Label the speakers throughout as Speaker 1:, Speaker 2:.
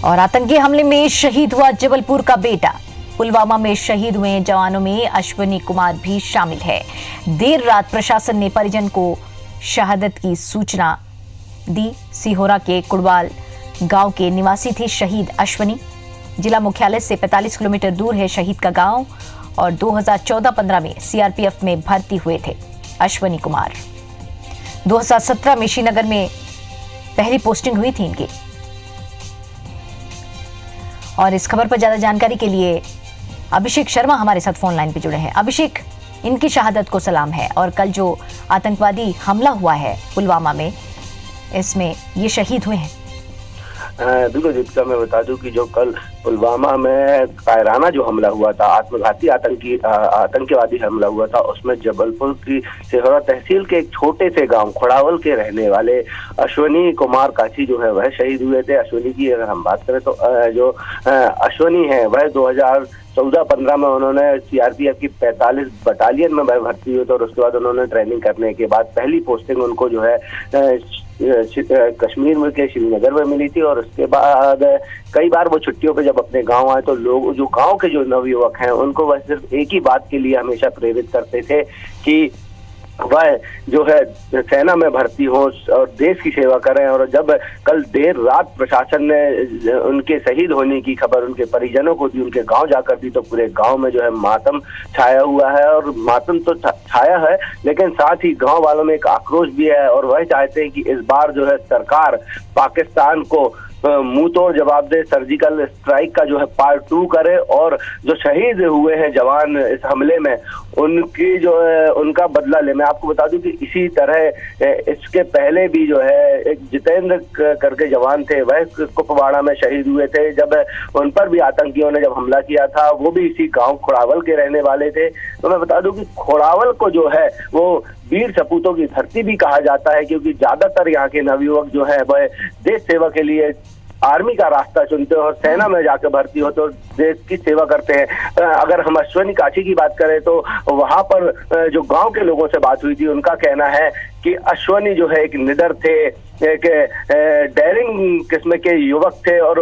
Speaker 1: और आतंकी हमले में शहीद हुआ जबलपुर का बेटा। पुलवामा में शहीद हुए जवानों में अश्विनी कुमार भी शामिल है। देर रात प्रशासन ने परिजन को शहादत की सूचना दी। सिहोरा के कुड़वाल गांव के निवासी थे शहीद अश्विनी। जिला मुख्यालय से 45 किलोमीटर दूर है शहीद का गांव और 2014-15 में सीआरपीएफ में भर्ती हुए थे अश्विनी कुमार। 2017 में श्रीनगर में पहली पोस्टिंग हुई थी इनकी। और इस खबर पर ज्यादा जानकारी के लिए अभिषेक शर्मा हमारे साथ फोन लाइन पे जुड़े हैं। अभिषेक, इनकी शहादत को सलाम है और कल जो आतंकवादी हमला हुआ है पुलवामा में, इसमें ये शहीद हुए हैं।
Speaker 2: बिल्कुल दीपिका, मैं बता दूं कि जो कल पुलवामा में कायराना जो हमला हुआ था, आत्मघाती आतंकवादी हमला हुआ था, उसमें जबलपुर की सिहोरा तहसील के एक छोटे से गांव खोड़ावल के रहने वाले अश्विनी कुमार काछी जो है वह शहीद हुए थे। अश्विनी की अगर हम बात करें तो जो अश्विनी है वह 2014-15 में उन्होंने सीआरपीएफ की 45 बटालियन में भर्ती हुए थे और उसके बाद उन्होंने ट्रेनिंग करने के बाद पहली पोस्टिंग उनको जो है कश्मीर में के श्रीनगर में मिली थी। और उसके बाद कई बार वो छुट्टियों पे जब अपने गांव आए तो लोग जो गांव के जो नवयुवक हैं उनको वह सिर्फ एक ही बात के लिए हमेशा प्रेरित करते थे कि वह जो है सेना में भर्ती हो और देश की सेवा करें। और जब कल देर रात प्रशासन ने उनके शहीद होने की खबर उनके परिजनों को दी, उनके गांव जाकर दी, तो पूरे गांव में जो है मातम छाया हुआ है। और मातम तो छाया है, लेकिन साथ ही गांव वालों में एक आक्रोश भी है और वह चाहते हैं कि इस बार जो है सरकार पाकिस्तान को मुंह तोड़ जवाब दे, सर्जिकल स्ट्राइक का जो है पार्ट 2 करे और जो शहीद हुए हैं जवान इस हमले में उनकी जो है उनका बदला ले। मैं आपको बता दूं कि इसी तरह इसके पहले भी जो है एक जितेंद्र करके जवान थे, वह कुपवाड़ा में शहीद हुए थे। जब उन पर भी आतंकियों ने जब हमला किया था, वो भी इसी गांव खोड़ावल के रहने वाले थे। तो मैं बता दूं कि खोड़ावल को जो है वो वीर सपूतों की धरती भी कहा जाता है, क्योंकि ज्यादातर यहाँ के नवयुवक जो है वह देश सेवा के लिए आर्मी का रास्ता चुनते हैं और सेना में जाकर भर्ती होते और देश की सेवा करते हैं। अगर हम अश्विनी काछी की बात करें तो वहां पर जो गांव के लोगों से बात हुई थी, उनका कहना है कि अश्विनी जो है एक निडर थे, एक डेयरिंग किस्म के युवक थे और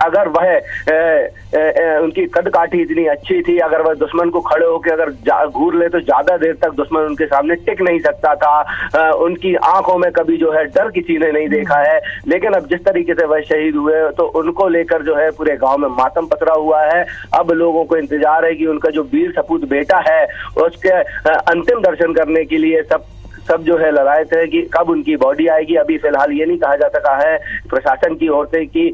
Speaker 2: अगर वह उनकी कद काठी इतनी अच्छी थी, अगर वह दुश्मन को खड़े होकर अगर घूर ले तो ज्यादा देर तक दुश्मन उनके सामने टिक नहीं सकता था। उनकी आंखों में कभी जो है डर किसी ने नहीं देखा है। लेकिन अब जिस तरीके से वह शहीद हुए तो उनको लेकर जो है पूरे गांव में मातम पसरा हुआ है। अब लोगों को इंतजार है कि उनका जो वीर सपूत बेटा है उसके अंतिम दर्शन करने के लिए सब जो है ललायत है कि कब उनकी बॉडी आएगी। अभी फिलहाल ये नहीं कहा जा सका है प्रशासन की ओर से कि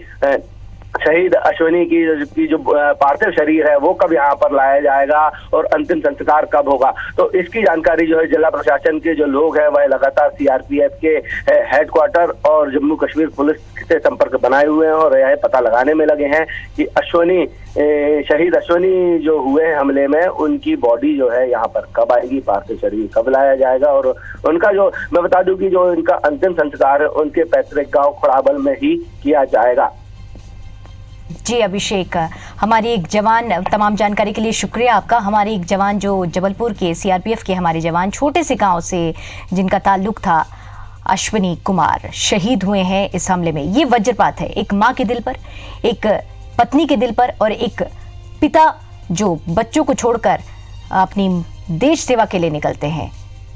Speaker 2: शहीद अश्विनी की जो पार्थिव शरीर है वो कब यहाँ पर लाया जाएगा और अंतिम संस्कार कब होगा। तो इसकी जानकारी जो है जिला प्रशासन के जो लोग हैं वह लगातार सीआरपीएफ के हेडक्वार्टर और जम्मू कश्मीर पुलिस से संपर्क बनाए हुए हैं और यह पता लगाने में लगे हैं कि शहीद अश्विनी जो हुए हैं हमले में उनकी बॉडी जो है यहाँ पर कब आएगी, पार्थिव शरीर कब लाया जाएगा। और उनका जो मैं बता दूं कि जो इनका अंतिम संस्कार है उनके पैतृक गांव खोड़ावल में ही किया जाएगा।
Speaker 1: जी अभिषेक, हमारी एक जवान, तमाम जानकारी के लिए शुक्रिया आपका। हमारी एक जवान जो जबलपुर के सीआरपीएफ के हमारे जवान छोटे से गांव से जिनका ताल्लुक था, अश्विनी कुमार शहीद हुए हैं इस हमले में। ये वज्रपात है एक माँ के दिल पर, एक पत्नी के दिल पर और एक पिता जो बच्चों को छोड़कर अपनी देश सेवा के लिए निकलते हैं।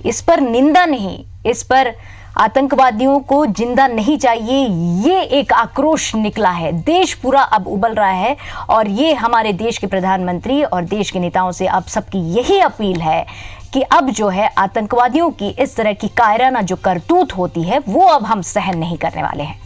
Speaker 1: इस पर निंदा नहीं, इस पर आतंकवादियों को जिंदा नहीं चाहिए, ये एक आक्रोश निकला है। देश पूरा अब उबल रहा है और ये हमारे देश के प्रधानमंत्री और देश के नेताओं से अब सबकी यही अपील है कि अब जो है आतंकवादियों की इस तरह की कायराना जो करतूत होती है वो अब हम सहन नहीं करने वाले हैं।